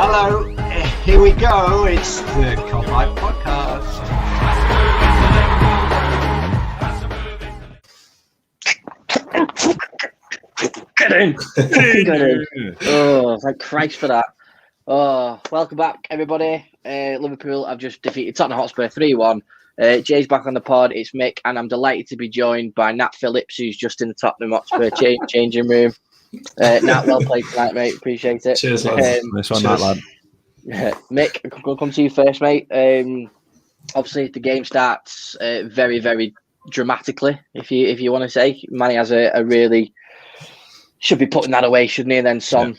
Hello, here we go. It's the Cop-Eye Podcast. Get in! Get in! Oh, thank Christ for that. Oh, welcome back, everybody. Liverpool have just defeated Tottenham Hotspur 3-1. Jay's back on the pod. It's Mick, and I'm delighted to be joined by Nat Phillips, who's just in the Tottenham Hotspur changing room. Nat, well played tonight, mate. Appreciate it. Cheers, lads. Nice one, that lad. Mick, I'll come to you first, mate. Obviously, the game starts very, very dramatically, if you want to say. Manny has a really should be putting that away, shouldn't he? And then Son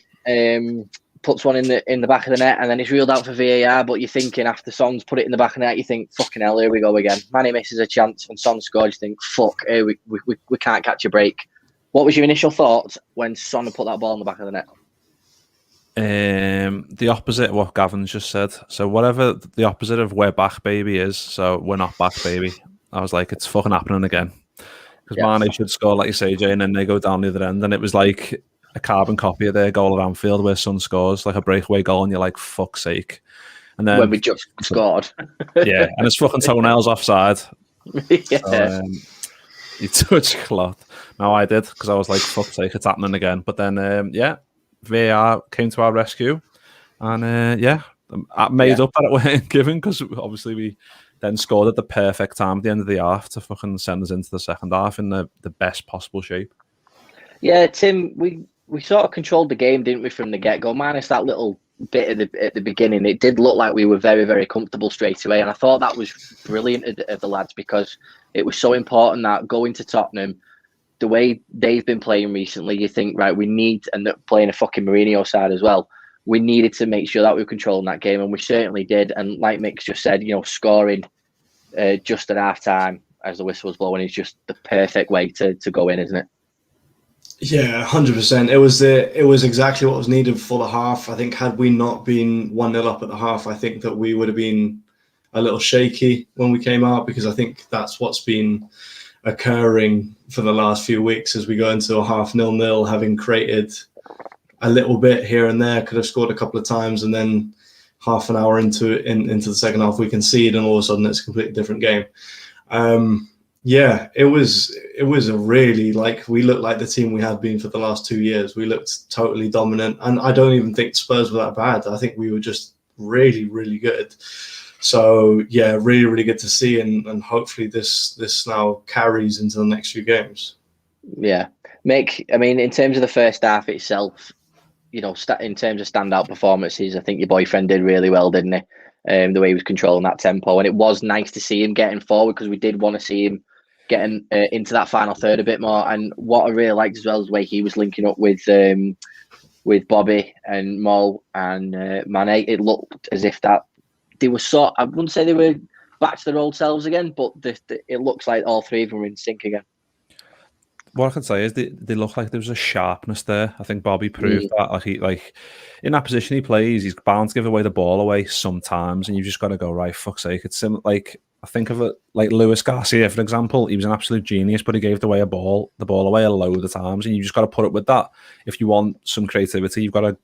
puts one in the back of the net, and then it's reeled out for VAR. But you're thinking after Son's put it in the back of the net, you think, fucking hell, here we go again. Manny misses a chance, and Son scores. You think, fuck, here we can't catch a break. What was your initial thoughts when Son had put that ball in the back of the net? The opposite of what Gavin's just said. So whatever the opposite of "we're back, baby" is, so we're not back, baby. I was like, it's fucking happening again. Because Mane should score, like you say, Jay, and then they go down the other end, and it was like a carbon copy of their goal at Anfield where Son scores, like a breakaway goal, and you're like, fuck's sake. And then when we just scored. Yeah, and it's fucking toenails offside. Yeah. So, you touch cloth. No, I did, because I was like, fuck's sake, it's happening again. But then, VAR came to our rescue, and I made up that it weren't given, because obviously we then scored at the perfect time at the end of the half to fucking send us into the second half in the best possible shape. Yeah, Tim, we sort of controlled the game, didn't we, from the get-go? Minus that little bit at the beginning, it did look like we were very, very comfortable straight away, and I thought that was brilliant of the lads, because it was so important that going to Tottenham, the way they've been playing recently, you think, right, we need, and they're playing a fucking Mourinho side as well, we needed to make sure that we were controlling that game, and we certainly did. And like Mick's just said, scoring just at half time as the whistle was blowing is just the perfect way to go in, isn't it? Yeah, 100%. It was exactly what was needed for the half. I think had we not been 1-0 up at the half, I think that we would have been a little shaky when we came out, because I think that's what's been occurring for the last few weeks as we go into a half 0-0, having created a little bit here and there, could have scored a couple of times, and then half an hour into the second half we concede, and all of a sudden it's a completely different game. It was a really, like, we looked like the team we have been for the last 2 years. We looked totally dominant, and I don't even think Spurs were that bad. I think we were just really, really good. So yeah, really, really good to see, and hopefully this now carries into the next few games. Yeah, Mick, I mean, in terms of the first half itself, in terms of standout performances, I think your boyfriend did really well, didn't he? The way he was controlling that tempo, and it was nice to see him getting forward, because we did want to see him getting into that final third a bit more. And what I really liked as well is the way he was linking up with Bobby and Mo and Mane. It looked as if that they were I wouldn't say they were back to their old selves again, but it looks like all three of them were in sync again. What I can say is they look like there was a sharpness there. I think Bobby proved that. Like in that position he plays, he's bound to give away the ball away sometimes, and you've just got to go, right, fuck's sake. It's like, I think of it like Luis Garcia, for example. He was an absolute genius, but he gave the ball away a load of times, and you just got to put up with that. If you want some creativity, you've got to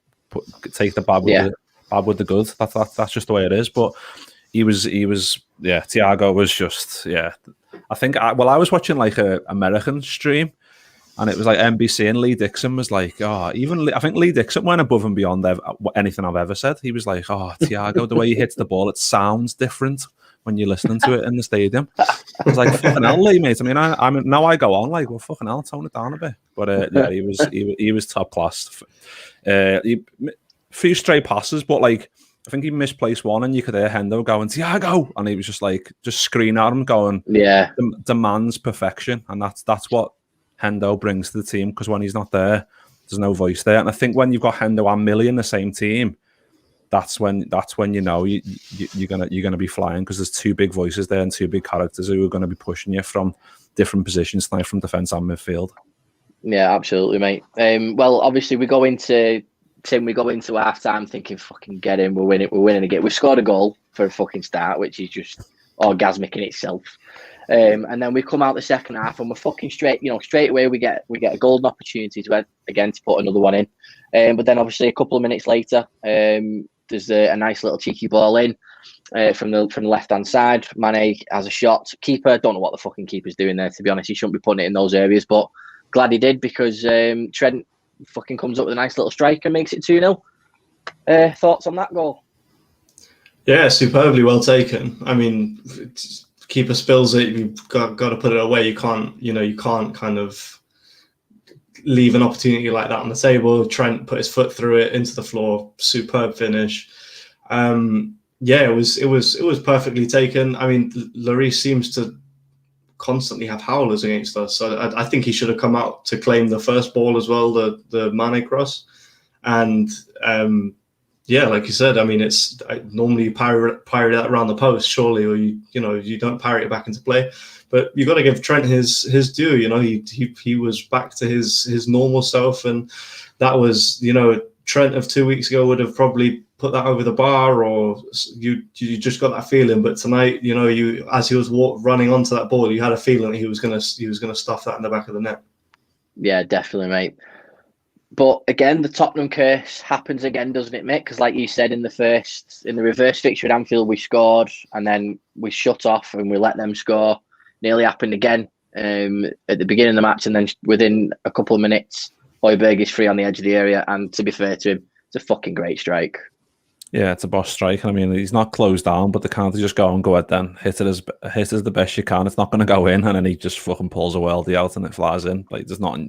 take the bad with the good. That's just the way it is. But he was Thiago was just I think I was watching like a American stream, and it was like NBC, and Lee Dixon was like, I think Lee Dixon went above and beyond anything I've ever said. He was like, Thiago, the way he hits the ball, it sounds different when you're listening to it in the stadium. I was like, fucking hell, Lee, mate. I mean, I go on like, well, fucking hell, tone it down a bit. But he was top class. Few stray passes, but like, I think he misplaced one, and you could hear Hendo going, Thiago, and he was just like, just screaming at him, going, demands perfection, and that's what Hendo brings to the team, because when he's not there, there's no voice there. And I think when you've got Hendo and Millie in the same team, that's when you know you're gonna be flying, because there's two big voices there and two big characters who are going to be pushing you from different positions, like from defence and midfield. Yeah, absolutely, mate. Well, obviously we go into half time thinking, fucking get in, we're winning again. We scored a goal for a fucking start, which is just orgasmic in itself. And then we come out the second half, and we're fucking straight away we get a golden opportunity to put another one in. But then obviously a couple of minutes later, there's a nice little cheeky ball in from the left hand side. Mane has a shot. Keeper, don't know what the fucking keeper's doing there. To be honest, he shouldn't be putting it in those areas, but glad he did because Trent fucking comes up with a nice little strike and makes it 2-0. Thoughts on that goal? Yeah, superbly well taken. I mean, keeper spills it, you've got to put it away. You can't kind of leave an opportunity like that on the table. Trent put his foot through it into the floor. Superb finish. Yeah, it was perfectly taken. I mean, Lloris seems to constantly have howlers against us. So I think he should have come out to claim the first ball as well, the Mane cross. And yeah, like you said, I mean, it's normally you parry that around the post, surely, or you don't parry it back into play. But you got to give Trent his due. He was back to his normal self, and that was Trent of 2 weeks ago would have probably put that over the bar, or you just got that feeling. But tonight, as he was running onto that ball, you had a feeling that he was gonna stuff that in the back of the net. Yeah, definitely, mate. But again, the Tottenham curse happens again, doesn't it, Mick? Because like you said, in the reverse fixture at Anfield, we scored and then we shut off and we let them score. Nearly happened again at the beginning of the match, and then within a couple of minutes, Højbjerg is free on the edge of the area. And to be fair to him, it's a fucking great strike. Yeah, it's a boss strike. I mean, he's not closed down, but they can't just go ahead then. Hit it as the best you can. It's not going to go in, and then he just fucking pulls a worldie out and it flies in. Like, there's not.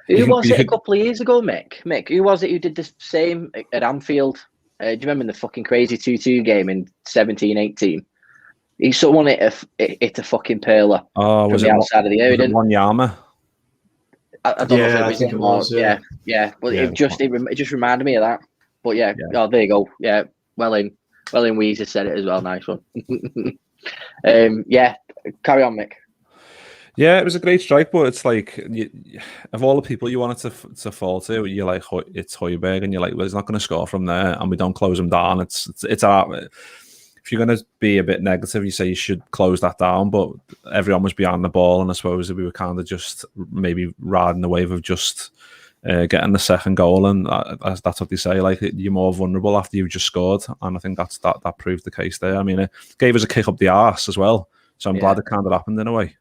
Who was it a couple of years ago, Mick? Mick, who was it who did the same at Anfield? Do you remember in the fucking crazy 2-2 game in 17-18? Someone hit a fucking perler from the outside of the area. Wanyama? I don't know if it was. Yeah. But it just reminded me of that. But yeah. Oh, there you go. Yeah, well in Weezer said it as well. Nice one. Yeah, carry on, Mick. Yeah, it was a great strike, but it's like, of all the people you wanted to fall to, you're like, it's Højbjerg, and you're like, well, he's not going to score from there, and we don't close him down. It's our. If you're going to be a bit negative, you say you should close that down, but everyone was behind the ball, and I suppose we were kind of just maybe riding the wave of just getting the second goal, and that's what they say. Like, you're more vulnerable after you've just scored, and I think that proved the case there. I mean, it gave us a kick up the arse as well, so I'm glad it kind of happened in a way.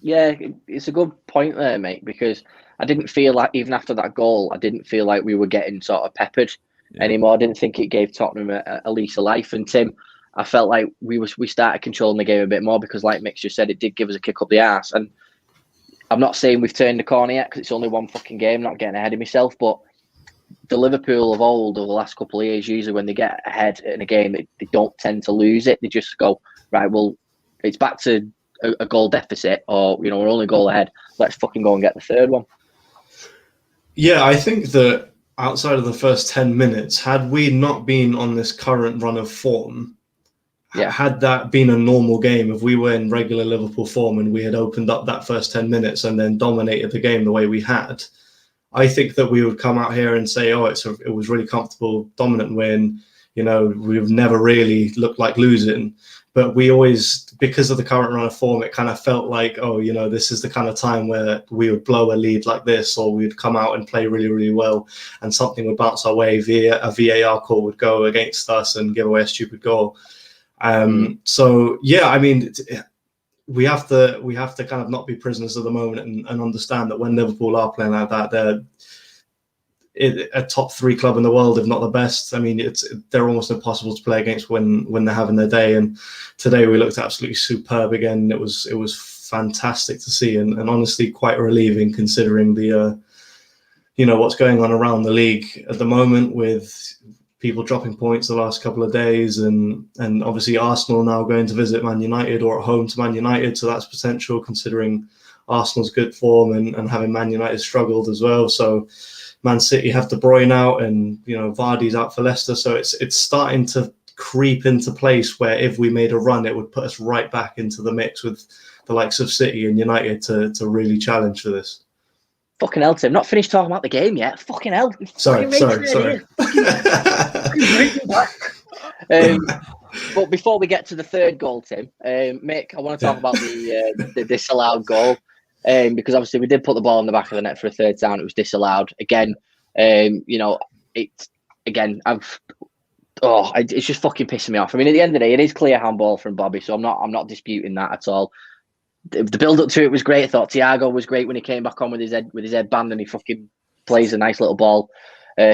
Yeah, it's a good point there, mate, because I didn't feel like, even after that goal, I didn't feel like we were getting sort of peppered anymore. I didn't think it gave Tottenham a lease of life. And Tim, I felt like we started controlling the game a bit more because, like Mick just said, it did give us a kick up the arse. And I'm not saying we've turned the corner yet because it's only one fucking game, not getting ahead of myself, but the Liverpool of old over the last couple of years, usually when they get ahead in a game, they don't tend to lose it. They just go, right, well, it's back to a goal deficit, or we're only a goal ahead. Let's fucking go and get the third one. Yeah, I think that outside of the first 10 minutes, had we not been on this current run of form, had that been a normal game, if we were in regular Liverpool form and we had opened up that first 10 minutes and then dominated the game the way we had, I think that we would come out here and say, oh, it was really comfortable, dominant win. We've never really looked like losing. But we always, because of the current run of form, it kind of felt like, oh, this is the kind of time where we would blow a lead like this, or we'd come out and play really, really well, and something would bounce our way via a VAR call would go against us and give away a stupid goal. So yeah, I mean, we have to kind of not be prisoners of the moment and understand that when Liverpool are playing like that, they're a top 3 club in the world, if not the best. I mean, they're almost impossible to play against when they're having their day. And today we looked absolutely superb again. It was fantastic to see, and honestly quite relieving considering the what's going on around the league at the moment with people dropping points the last couple of days, and obviously Arsenal now going to visit Man United, or at home to Man United, so that's potential considering Arsenal's good form and having Man United struggled as well. So Man City have De Bruyne out, and Vardy's out for Leicester, so it's starting to creep into place where if we made a run, it would put us right back into the mix with the likes of City and United to really challenge for this. Fucking hell, Tim! Not finished talking about the game yet. Fucking hell! Sorry. But before we get to the third goal, Tim, Mick, I want to talk about the disallowed goal. Because obviously we did put the ball in the back of the net for a third down. It was disallowed again. It's just fucking pissing me off. I mean, at the end of the day, it is clear handball from Bobby, so I'm not disputing that at all. The build up to it was great. I thought Thiago was great when he came back on with his headband and he fucking plays a nice little ball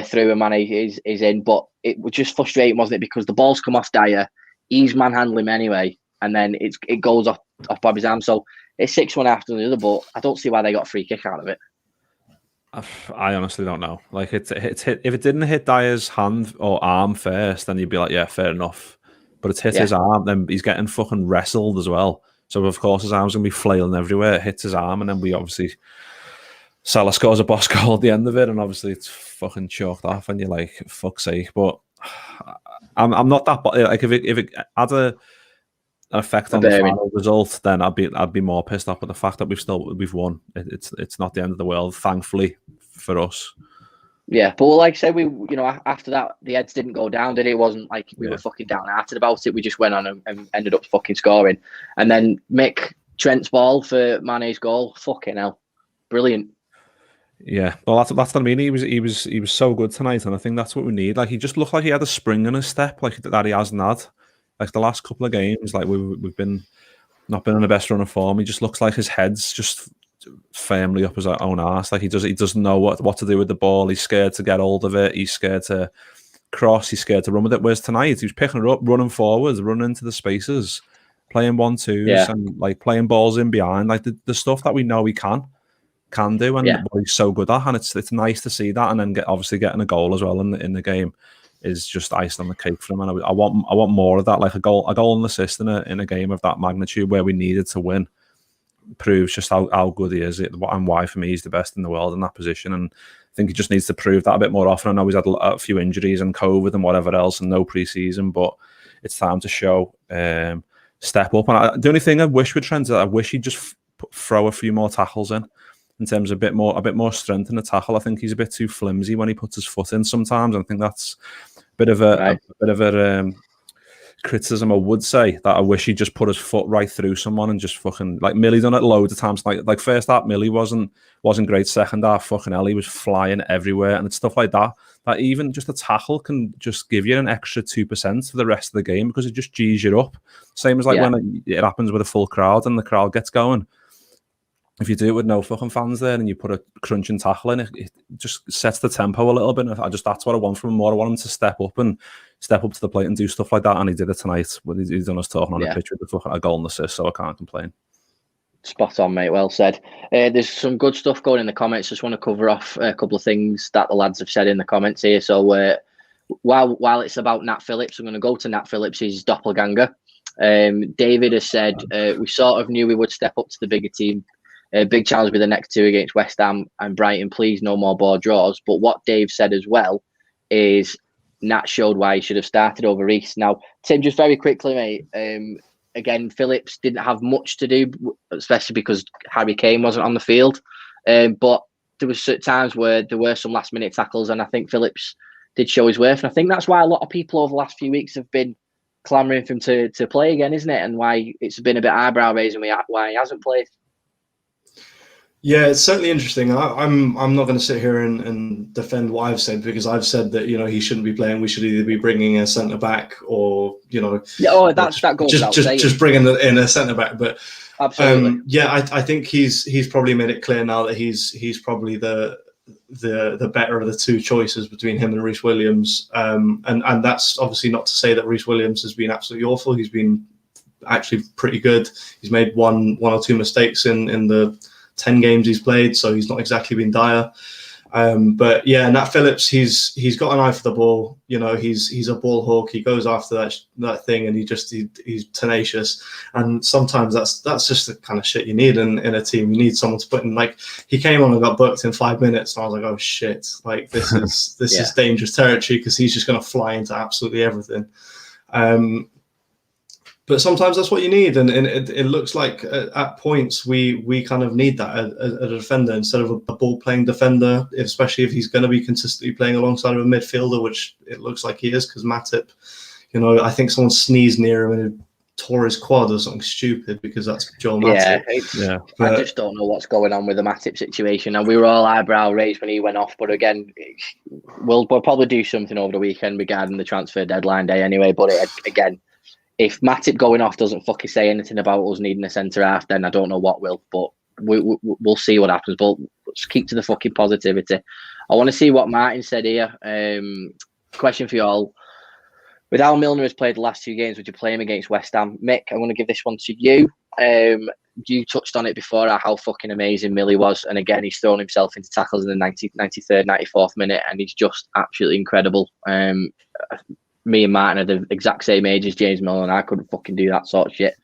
through and Mane is in. But it was just frustrating, wasn't it? Because the balls come off Dyer, he's manhandling him anyway, and then it goes off Bobby's arm. So it's 6-1 after the other, but I don't see why they got a free kick out of it. I honestly don't know. Like it's hit. If it didn't hit Dyer's hand or arm first, then you'd be like, yeah, fair enough. But it's hit his arm, then he's getting fucking wrestled as well. So of course his arm's gonna be flailing everywhere. It hits his arm, and then we obviously Salah scores a boss goal at the end of it, and obviously it's fucking chalked off, and you're like, fuck's sake. But I'm not that. Like if it had an effect on the final result, then I'd be more pissed off. But the fact that we've won, it's not the end of the world, thankfully for us. Yeah, but like I said, after that the heads didn't go down, did it? It wasn't like we were fucking downhearted about it. We just went on and ended up fucking scoring. And then Mick Trent's ball for Mane's goal, fucking hell, brilliant. Yeah, well, that's what I mean. He was so good tonight, and I think that's what we need. Like he just looked like he had a spring in his step, like that he hasn't had. Like the last couple of games, like we've not been in the best run of form. He just looks like his head's just firmly up his own arse. Like he doesn't know what to do with the ball. He's scared to get hold of it. He's scared to cross. He's scared to run with it. Whereas tonight he was picking it up, running forwards, running into the spaces, playing 1-2s, and like playing balls in behind, like the stuff that we know he can do, and what he's so good at. And it's nice to see that. And then obviously getting a goal as well in the game is just icing on the cake for him. And I want more of that, like a goal and assist in a game of that magnitude where we needed to win. Proves just how good he is and why for me he's the best in the world in that position. And I think he just needs to prove that a bit more often. I know he's had a few injuries and COVID and whatever else and no pre-season, but it's time to show step up. And the only thing I wish with Trent is I wish he'd just throw a few more tackles in terms of a bit more strength in the tackle. I think he's a bit too flimsy when he puts his foot in sometimes. I think that's a bit of a criticism I would say, that I wish he'd just put his foot right through someone and just fucking, like Millie done it loads of times. Like first half Millie wasn't great. Second half, fucking hell, he was flying everywhere. And it's stuff like that even just a tackle can just give you an extra 2% for the rest of the game, because it just G's you up. Same as like when it happens with a full crowd and the crowd gets going. If you do it with no fucking fans there and you put a crunching tackle in, it just sets the tempo a little bit. That's what I want from him more. I want him to step up to the plate and do stuff like that. And he did it tonight. He's done us talking on the pitch with a goal and assist, so I can't complain. Spot on, mate. Well said. There's some good stuff going in the comments. Just want to cover off a couple of things that the lads have said in the comments here. So while it's about Nat Phillips, I'm going to go to Nat Phillips' doppelganger. David has said, we sort of knew we would step up to the bigger team. Big challenge with the next two against West Ham and Brighton. Please, no more ball draws. But what Dave said as well is Nat showed why he should have started over Reece. Now, Tim, just very quickly, mate. Again, Phillips didn't have much to do, especially because Harry Kane wasn't on the field. But there was certain times where there were some last-minute tackles, and I think Phillips did show his worth. And I think that's why a lot of people over the last few weeks have been clamouring for him to play again, isn't it? And why it's been a bit eyebrow-raising why he hasn't played. Yeah, it's certainly interesting. I'm not going to sit here and defend what I've said, because I've said that he shouldn't be playing. We should either be bringing a centre back or that goes without saying. Just bringing in a centre back. But absolutely, I think he's probably made it clear now that he's probably the better of the two choices between him and Reece Williams. And that's obviously not to say that Reece Williams has been absolutely awful. He's been actually pretty good. He's made one or two mistakes in the 10 games he's played, so he's not exactly been dire. But yeah, Nat Phillips, he's got an eye for the ball. He's a ball hawk. He goes after that thing, and he's tenacious. And sometimes that's just the kind of shit you need in a team. You need someone to put in. Like, he came on and got booked in 5 minutes, and I was like, oh shit, like this is dangerous territory, because he's just going to fly into absolutely everything. But sometimes that's what you need, and it looks like at points we kind of need that a defender instead of a ball-playing defender, especially if he's going to be consistently playing alongside of a midfielder, which it looks like he is, because Matip, I think someone sneezed near him and tore his quad or something stupid because that's Joel Matip. I just don't know what's going on with the Matip situation. And we were all eyebrow raised when he went off. But again, we'll probably do something over the weekend regarding the transfer deadline day anyway. But again, if Matip going off doesn't fucking say anything about us needing a centre half, then I don't know what will. But we'll see what happens. But let's keep to the fucking positivity. I want to see what Martin said here. Question for you all. With how Milner has played the last 2 games, would you play him against West Ham? Mick, I'm going to give this one to you. You touched on it before, how fucking amazing Millie was. And again, he's thrown himself into tackles in the 93rd, 94th minute, and he's just absolutely incredible. Me and Martin are the exact same age as James Milner, and I couldn't fucking do that sort of shit.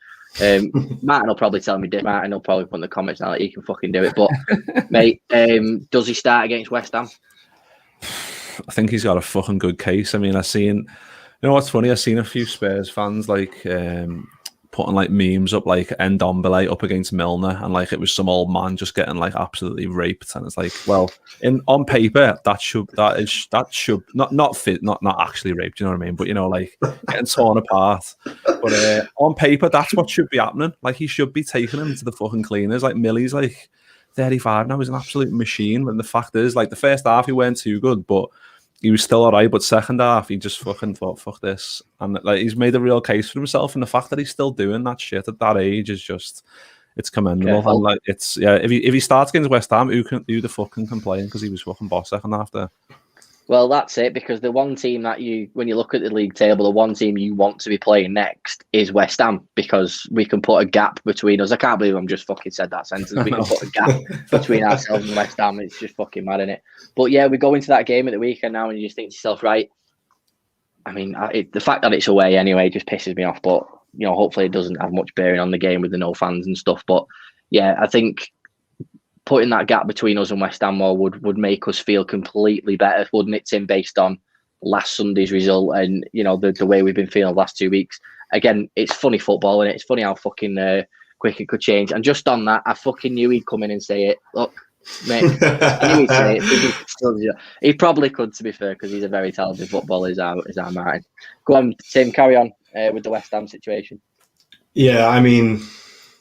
Martin will probably tell me different. Martin will probably put in the comments now that he can fucking do it. But, mate, does he start against West Ham? I think he's got a fucking good case. I mean, you know what's funny? I've seen a few Spurs fans putting like memes up like Ndombele up against Milner, and like it was some old man just getting like absolutely raped, and it's like, well, on paper that should not actually raped, you know what I mean? But you know, like getting torn apart. But on paper, that's what should be happening. Like he should be taking him to the fucking cleaners. Like Millie's like 35 now, he's an absolute machine. And the fact is, like the first half he weren't too good, but he was still alright, but second half he just fucking thought, fuck this. And like he's made a real case for himself, and the fact that he's still doing that shit at that age is just, it's commendable. And like it's if he starts against West Ham, who the fuck can complain, because he was fucking boss second half there. Well, that's it, because the one team that when you look at the league table, the one team you want to be playing next is West Ham, because we can put a gap between us. I can't believe I'm just fucking said that sentence. We can put a gap between ourselves and West Ham. It's just fucking mad, isn't it? But yeah, we go into that game at the weekend now, and you just think to yourself, right, I mean, the fact that it's away anyway just pisses me off, but, you know, hopefully it doesn't have much bearing on the game with the no fans and stuff. But yeah, I think putting that gap between us and West Ham would make us feel completely better, wouldn't it, Tim, based on last Sunday's result and, you know, the way we've been feeling the last 2 weeks. Again, it's funny football, and it's funny how fucking quick it could change. And just on that, I fucking knew he'd come in and say it. Look, mate, I knew he'd say it. He probably could, to be fair, because he's a very talented footballer, is our Martin. Go on, Tim, carry on with the West Ham situation. Yeah, I mean,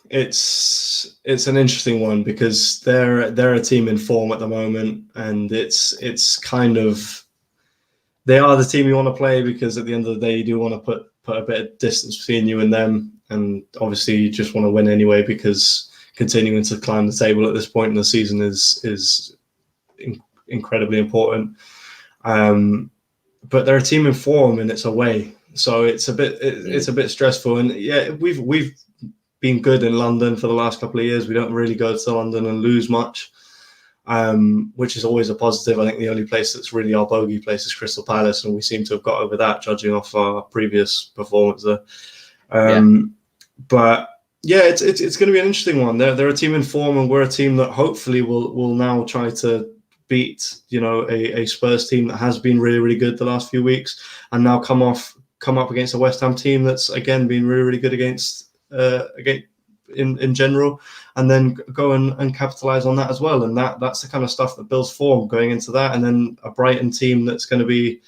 it's an interesting one, because they're a team in form at the moment, and it's kind of, they are the team you want to play, because at the end of the day you do want to put a bit of distance between you and them, and obviously you just want to win anyway, because continuing to climb the table at this point in the season is incredibly important. But they're a team in form, and it's away, so it's a bit stressful. And yeah, we've been good in London for the last couple of years. We don't really go to London and lose much, which is always a positive. I think the only place that's really our bogey place is Crystal Palace, and we seem to have got over that, judging off our previous performance there. But yeah, it's going to be an interesting one. They're a team in form, and we're a team that hopefully will now try to beat, you know, a Spurs team that has been really, really good the last few weeks, and now come up against a West Ham team that's again been really, really good against in general, and then go and capitalize on that as well. And that's the kind of stuff that builds form going into that. And then a Brighton team that's going to be,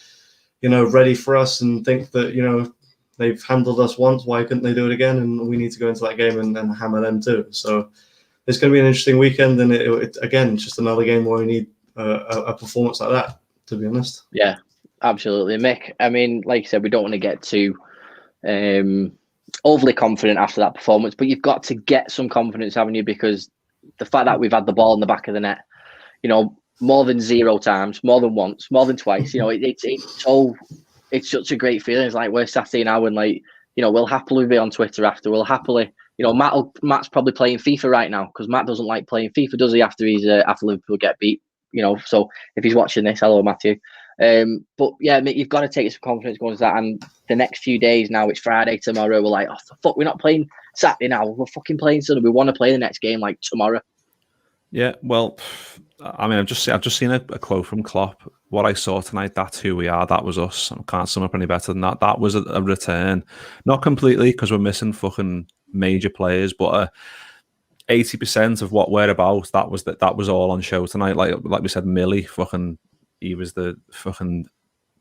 you know, ready for us and think that, you know, they've handled us once, why couldn't they do it again? And we need to go into that game and hammer them too. So it's going to be an interesting weekend, and it again, just another game where we need a performance like that, to be honest. Yeah, absolutely. Mick, I mean, like you said, we don't want to get too overly confident after that performance, but you've got to get some confidence, haven't you? Because the fact that we've had the ball in the back of the net, you know, more than 0 times, more than once, more than twice, you know, it's such a great feeling. It's like we're sat here now, and like, you know, we'll happily be on Twitter after. We'll happily, you know, Matt's probably playing FIFA right now, because Matt doesn't like playing FIFA, does he? After Liverpool get beat, you know. So if he's watching this, hello Matthew. But yeah, Mick, you've got to take some confidence going to that. And the next few days now, it's Friday, tomorrow, we're like, oh fuck, we're not playing Saturday now. We're fucking playing Sunday. We want to play the next game like tomorrow. Yeah, well, I mean, I've just seen a quote from Klopp. What I saw tonight, that's who we are. That was us. I can't sum up any better than that. That was a return, not completely, because we're missing fucking major players, but 80% of what we're about. That was all on show tonight. Like we said, Millie, fucking, he was the fucking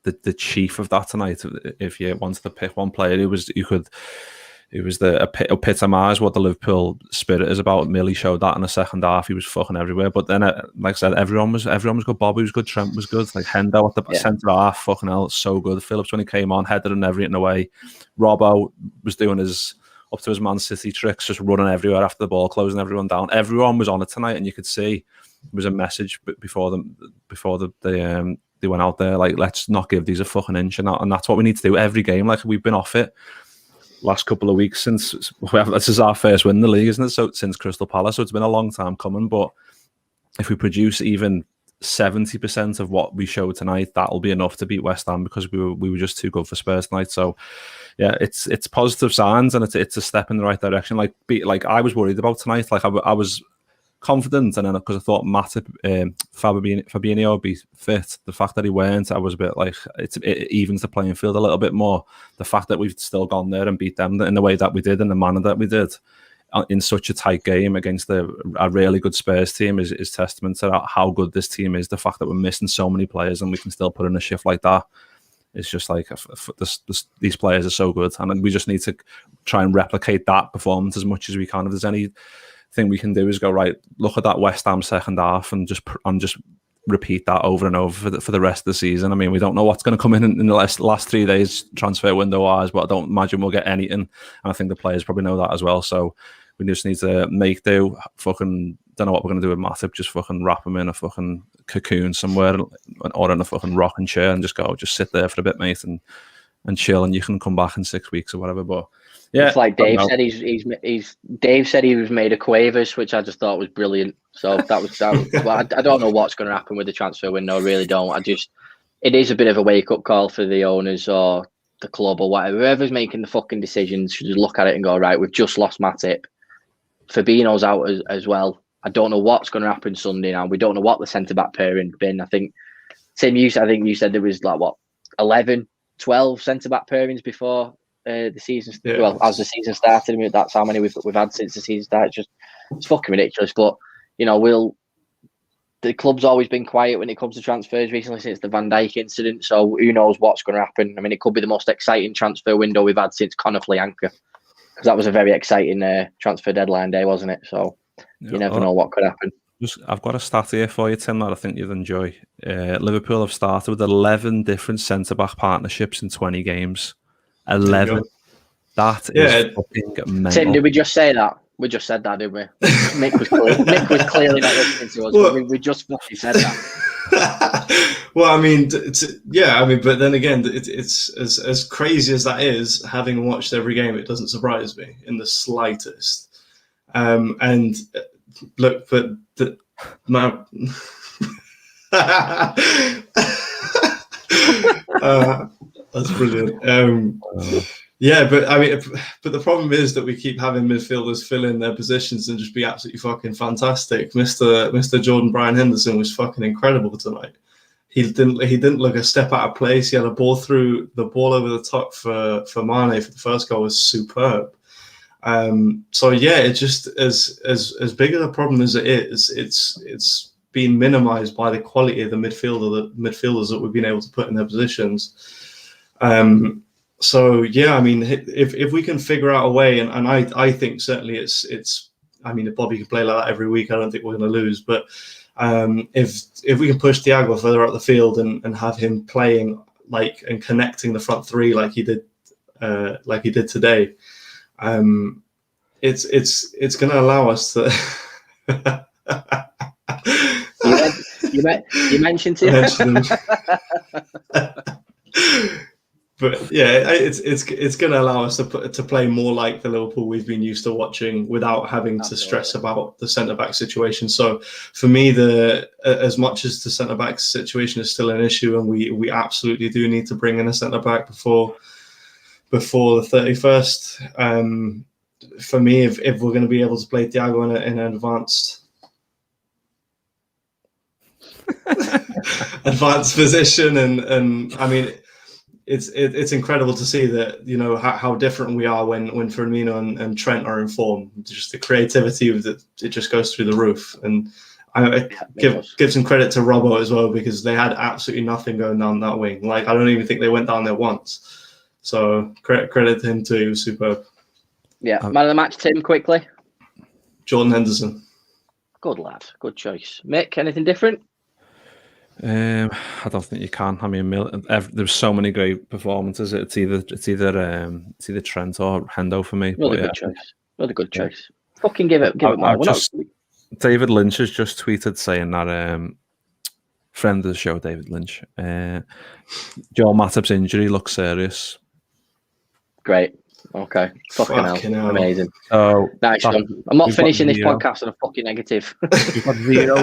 the chief of that tonight. If you wanted to pick one player, the epitomise what the Liverpool spirit is about. Millie showed that in the second half. He was fucking everywhere. But then, like I said, everyone was good. Bobby was good. Trent was good. Like Hendo at the centre half, fucking hell, so good. Phillips when he came on, headed and everything away. Robbo was doing his up to his Man City tricks, just running everywhere after the ball, closing everyone down. Everyone was on it tonight, and you could see there was a message before they went out there, like, let's not give these a fucking inch, and that's what we need to do every game. Like, we've been off it last couple of weeks since this is our first win in the league, isn't it? So since Crystal Palace, so it's been a long time coming. But if we produce even 70% of what we showed tonight, that'll be enough to beat West Ham, because we were just too good for Spurs tonight. So yeah, it's positive signs, and it's a step in the right direction. Like I was worried about tonight. Like I was confident, and then because I thought Matip, Fabinho would be fit, the fact that he weren't, I was a bit like, it evens the playing field a little bit more. The fact that we've still gone there and beat them in the way that we did, in the manner that we did, in such a tight game against a really good Spurs team is testament to how good this team is. The fact that we're missing so many players and we can still put in a shift like that, it's just like, these players are so good, and we just need to try and replicate that performance as much as we can. If there's anything we can do, is go, right, look at that West Ham second half and just repeat that over and over for the rest of the season. I mean, we don't know what's going to come in the last 3 days transfer window wise, but I don't imagine we'll get anything, and I think the players probably know that as well. So we just need to make do. Fucking don't know what we're going to do with Matip. Just fucking wrap him in a fucking cocoon somewhere, or in a fucking rocking chair, and just sit there for a bit, mate, and chill, and you can come back in 6 weeks or whatever. But yeah, it's like Dave said. Dave said he was made of quavers, which I just thought was brilliant. So that was well, I don't know what's going to happen with the transfer window. I really don't. It is a bit of a wake up call for the owners or the club or whatever. Whoever's making the fucking decisions should just look at it and go, right, we've just lost Matip. Fabinho's out as well. I don't know what's going to happen Sunday now. We don't know what the centre back pairing been. I think Tim, you said there was like 11, 12 centre back pairings before the season. Yeah. Well, as the season started, I mean, that's how many we've had since the season started. It's fucking ridiculous. But the club's always been quiet when it comes to transfers recently since the Van Dijk incident. So who knows what's going to happen? I mean, it could be the most exciting transfer window we've had since Conor Fleanca, because that was a very exciting transfer deadline day, wasn't it? So you never know what could happen. I've got a stat here for you, Tim, that I think you'd enjoy. Liverpool have started with 11 different centre-back partnerships in 20 games. 11. That is fucking mental. Tim, did we just say that? We just said that, didn't we? Mick was clearly not listening to us. Well, we just fucking said that. Well, I mean, but then again, it's as crazy as that is. Having watched every game, it doesn't surprise me in the slightest. And look, but that's brilliant. Yeah, but I mean, but the problem is that we keep having midfielders fill in their positions and just be absolutely fucking fantastic. Mr. Jordan Bryan Henderson was fucking incredible tonight. He didn't look a step out of place. He had a ball through the ball over the top for Mane for the first goal was superb. So yeah, it just as big of a problem as it is, it's been minimised by the quality of the midfielders that we've been able to put in their positions. So yeah, I mean, if we can figure out a way, and I think certainly it's I mean, if Bobby can play like that every week, I don't think we're going to lose. But if we can push Thiago further up the field and have him playing and connecting the front three like he did today, it's going to allow us to. you mentioned it. But yeah, it's going to allow us to play more like the Liverpool we've been used to watching without having to stress about the centre back situation. So for me, as much as the centre back situation is still an issue, and we absolutely do need to bring in a centre back before the 31st. For me, if we're going to be able to play Thiago in an advanced position, and I mean. It's incredible to see that, how different we are when Firmino and Trent are in form. Just the creativity of it just goes through the roof. And I give some credit to Robbo as well, because they had absolutely nothing going down that wing. I don't even think they went down there once. So credit to him too. He was superb. Yeah, man of the match, Tim, quickly. Jordan Henderson. Good lad, good choice. Mick, anything different? I don't think you can. I mean, there's so many great performances. It's either Trent or Hendo for me. Another good choice. Another good choice. Fucking give it more. David Lynch has just tweeted saying that friend of the show, David Lynch. Joel Matip's injury looks serious. Great. Okay. Fucking hell. Amazing. So nice one. I'm not finishing this podcast on a fucking negative. We've got 0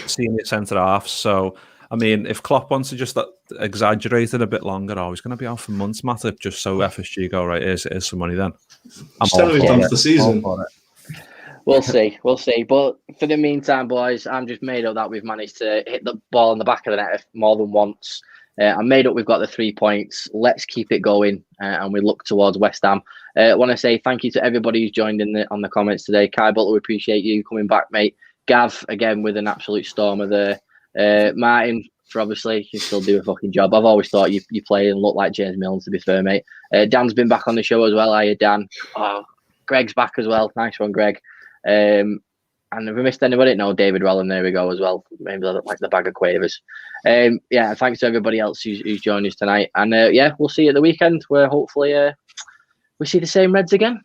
senior centre halves. So, I mean, if Klopp wants to just exaggerate it a bit longer, he's going to be out for months, Matip, just so FSG go, right, here's some money then. I'm all for done for the season. We'll see. But for the meantime, boys, I'm just made up that we've managed to hit the ball in the back of the net more than once. I'm made up we've got the 3 points. Let's keep it going and we look towards West Ham. I want to say thank you to everybody who's joined on the comments today. Kai Butler, we appreciate you coming back, mate. Gav, again, with an absolute stormer there. Martin, for obviously, you still do a fucking job. I've always thought you play and look like James Milne, to be fair, mate. Dan's been back on the show as well. Hiya, Dan. Oh, Greg's back as well. Nice one, Greg. And have we missed anybody? No, David Rowland, there we go as well. Maybe like the bag of quavers. Yeah, thanks to everybody else who's joined us tonight. And we'll see you at the weekend where hopefully we see the same Reds again.